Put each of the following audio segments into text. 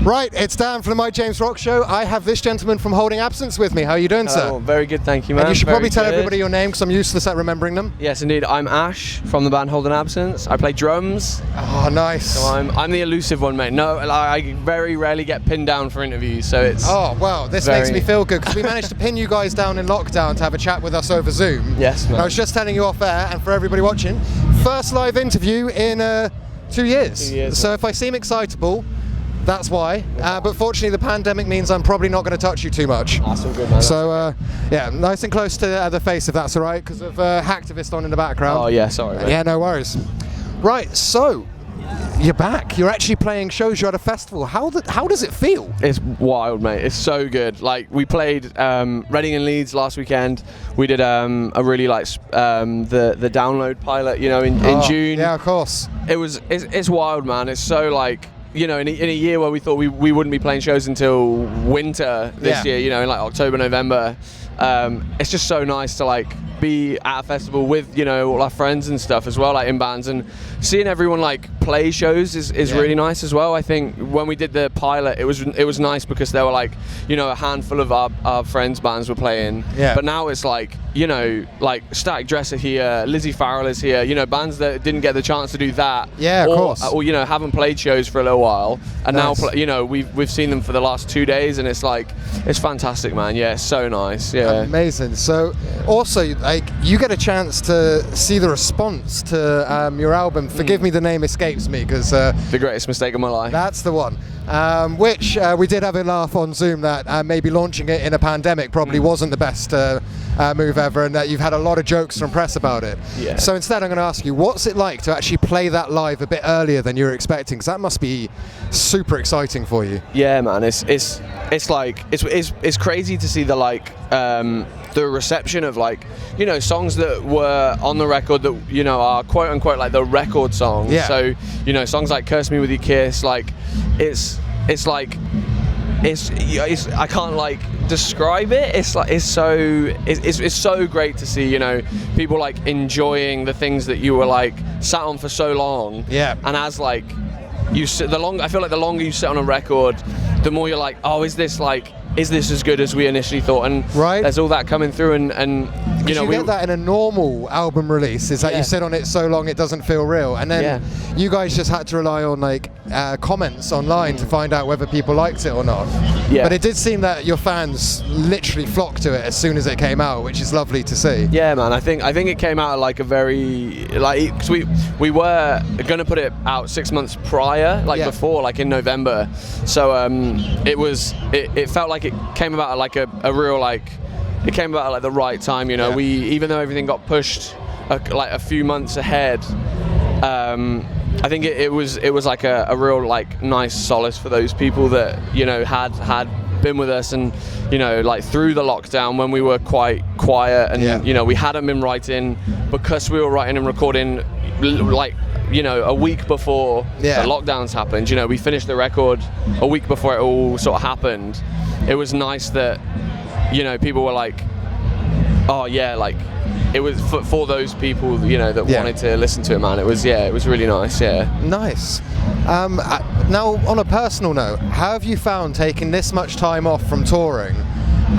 Right, it's Dan from the Mike James Rock Show. I have this gentleman from Holding Absence with me. How are you doing, sir? Oh, very good, thank you, man. And you should very probably tell good. everybody your name because I'm useless at remembering them. Yes, indeed. I'm Ash from the band Holding Absence. I play drums. Oh, nice. So I'm the elusive one, mate. No, I very rarely get pinned down for interviews, so it's... Oh, well, this makes me feel good because we managed to pin you guys down in lockdown to have a chat with us over Zoom. Yes, man. And I was just telling you off air, and for everybody watching, first live interview in 2 years. 2 years. So if I seem excitable, that's why. But fortunately, the pandemic means I'm probably not going to touch you too much. That's all good, man. So, yeah, nice and close to the face, if that's all right, because of Hacktivist on in the background. Oh, yeah, sorry, mate. Yeah, no worries. Right, so you're back. You're actually playing shows. You're at a festival. How does it feel? It's wild, mate. It's so good. Like, we played Reading and Leeds last weekend. We did a really the download pilot, you know, in June. Yeah, of course. It's wild, man. It's so like, you know, in a year where we thought we wouldn't be playing shows until winter this year, you know, in like October, November, it's just so nice to like be at a festival with, you know, all our friends and stuff as well, like in bands, and seeing everyone like play shows is really nice as well. I think when we did the pilot, it was nice because there were like, you know, a handful of our friends' bands were playing, but now it's like, you know, like Static Dress are here, Lizzie Farrell is here, you know, bands that didn't get the chance to do that, of course, or you know, haven't played shows for a little while, and now you know, we've seen them for the last 2 days, and it's like, it's fantastic, man. Yeah, it's so nice. Yeah, amazing. So also, like, you get a chance to see the response to your album. Forgive me, the name escapes me because the greatest mistake of my life. That's the one. Which we did have a laugh on Zoom that maybe launching it in a pandemic probably wasn't the best move ever, and that you've had a lot of jokes from press about it. Yeah. So instead, I'm going to ask you, what's it like to actually play that live a bit earlier than you were expecting? Because that must be super exciting for you. Yeah, man. It's like it's crazy to see the like the reception of, like, you know, songs that were on the record that, you know, are quote unquote like the record songs. Yeah. So, you know, songs like Curse Me With Your Kiss, like it's like it's I can't like describe it. It's like it's so great to see, you know, people like enjoying the things that you were like sat on for so long. Yeah. And as like I feel like the longer you sit on a record, the more you're like, oh, is this as good as we initially thought? And there's all that coming through, and you know, you get that in a normal album release, is that you sit on it so long it doesn't feel real, and then you guys just had to rely on like comments online to find out whether people liked it or not. Yeah. But it did seem that your fans literally flocked to it as soon as it came out, which is lovely to see. Yeah, man. I think it came out like a very like, cause we were gonna put it out 6 months prior, like before, like in November. So it felt like it came about like a real like, it came about at like the right time, you know. We, even though everything got pushed like a few months ahead, I think it was like a real like nice solace for those people that, you know, had been with us, and, you know, like through the lockdown when we were quite quiet, and you know, we hadn't been writing because we were writing and recording like, you know, a week before the lockdowns happened. You know, we finished the record a week before it all sort of happened. It was nice that, you know, people were like, oh yeah, like it was for those people, you know, that wanted to listen to it, man. It was really nice. Nice. Now, on a personal note, how have you found taking this much time off from touring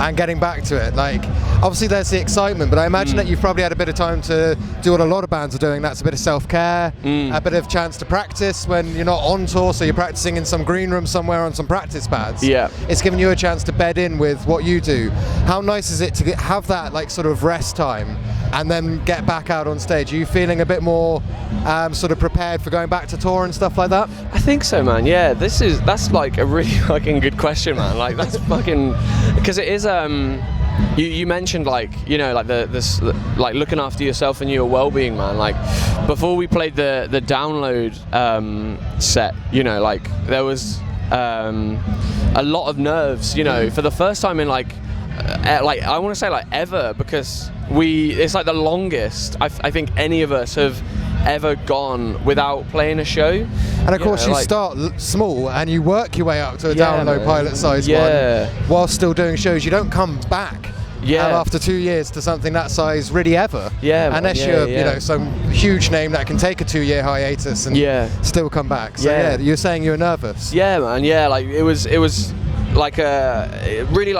and getting back to it? Like, obviously there's the excitement, but I imagine that you've probably had a bit of time to do what a lot of bands are doing. That's a bit of self-care, a bit of chance to practice when you're not on tour, so you're practicing in some green room somewhere on some practice pads. Yeah. It's giving you a chance to bed in with what you do. How nice is it to have that like sort of rest time and then get back out on stage? Are you feeling a bit more sort of prepared for going back to tour and stuff like that? I think so, man. Yeah, that's like a really fucking good question, man. Like, that's fucking, because it is you mentioned, like, you know, like this like looking after yourself and your well-being, man. Like, before we played the download set, you know, like there was a lot of nerves, you know, for the first time in like I want to say like ever, because it's like the longest I think any of us have ever gone without playing a show. And of course, you start small and you work your way up to a download pilot size one while still doing shows. You don't come back after 2 years to something that size really ever. Yeah, unless you're you know some huge name that can take a 2-year hiatus and still come back. So you're saying you were nervous. Yeah, man. Yeah, like it was like really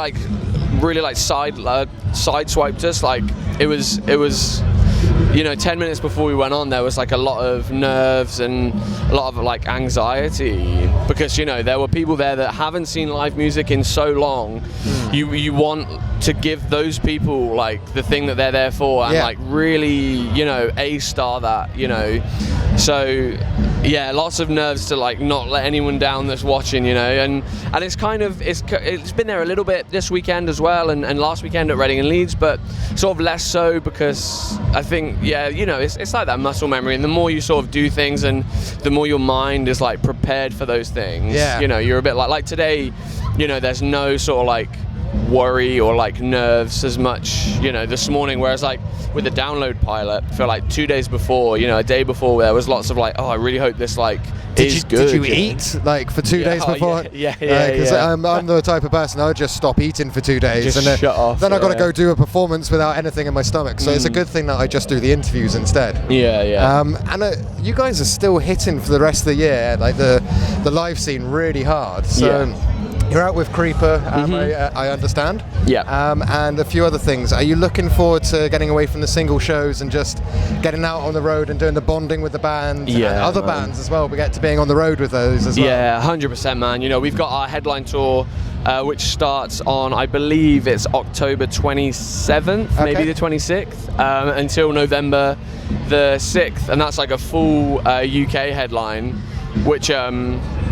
sideswiped us. Like it was. You know, 10 minutes before we went on, there was like a lot of nerves and a lot of like anxiety because, you know, there were people there that haven't seen live music in so long. You want to give those people like the thing that they're there for and like really, you know, A-star that, you know. So yeah, lots of nerves to like not let anyone down that's watching, you know, and it's kind of it's been there a little bit this weekend as well, and last weekend at Reading and Leeds, but sort of less so because I think you know it's like that muscle memory, and the more you sort of do things and the more your mind is like prepared for those things, you know, you're a bit like today, you know, there's no sort of like worry or like nerves as much, you know, this morning, whereas like with the download pilot for like 2 days before, you know, a day before, there was lots of like, oh, I really hope this like is good. Did you eat like for 2 days before? Because I'm the type of person I would just stop eating for 2 days just and shut off. Then I got to go do a performance without anything in my stomach. So it's a good thing that I just do the interviews instead. And you guys are still hitting for the rest of the year, like the live scene really hard. So. You're out with Creeper, I understand. And a few other things. Are you looking forward to getting away from the single shows and just getting out on the road and doing the bonding with the band and other bands as well? We get to being on the road with those as well. Yeah, 100%, man. You know, we've got our headline tour, which starts on, I believe it's October 27th, maybe the 26th, until November the 6th. And that's like a full UK headline, which...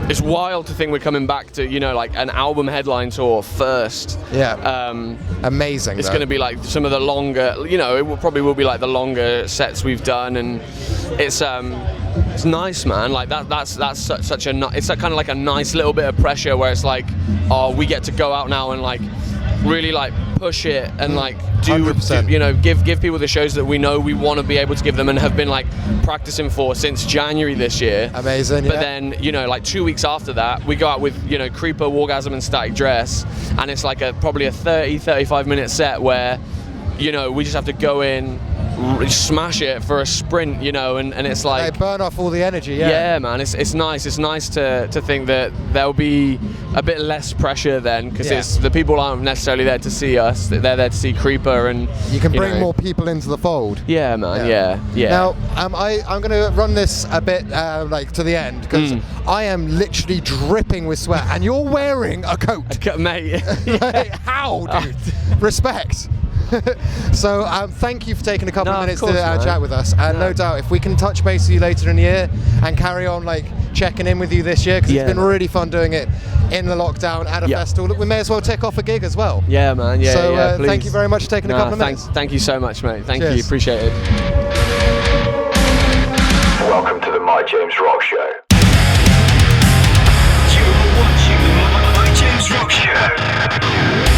it's wild to think we're coming back to, you know, like an album headline tour first. Amazing. It's going to be like some of the longer, you know, it probably will be like the longer sets we've done, and it's nice, man. Like that's such a it's kind of like a nice little bit of pressure where it's like, oh, we get to go out now and like really like push it and like do you know, give people the shows that we know we want to be able to give them and have been like practicing for since January this year. Amazing. But then, you know, like 2 weeks after that, we go out with, you know, Creeper, Wargasm and Static Dress, and it's like probably a 35 minute set where, you know, we just have to go in, smash it for a sprint, you know, and it's like... They burn off all the energy, Yeah, man, it's nice. It's nice to think that there'll be a bit less pressure then, because it's the people aren't necessarily there to see us, they're there to see Creeper, and... You can bring more people into the fold. Yeah, man, yeah. Now, I'm going to run this a bit, like, to the end, because I am literally dripping with sweat, and you're wearing a coat. Mate. Like, how, dude? Respect. So thank you for taking a couple of minutes to chat with us, and no doubt if we can touch base with you later in the year and carry on like checking in with you this year, because it's been really fun doing it in the lockdown at a festival. Look, we may as well take off a gig as well. Yeah, man. So thank you very much for taking a couple of minutes. Thank you so much, mate. Thank you. Appreciate it. Welcome to the My James Rock Show. You're watching My James Rock Show.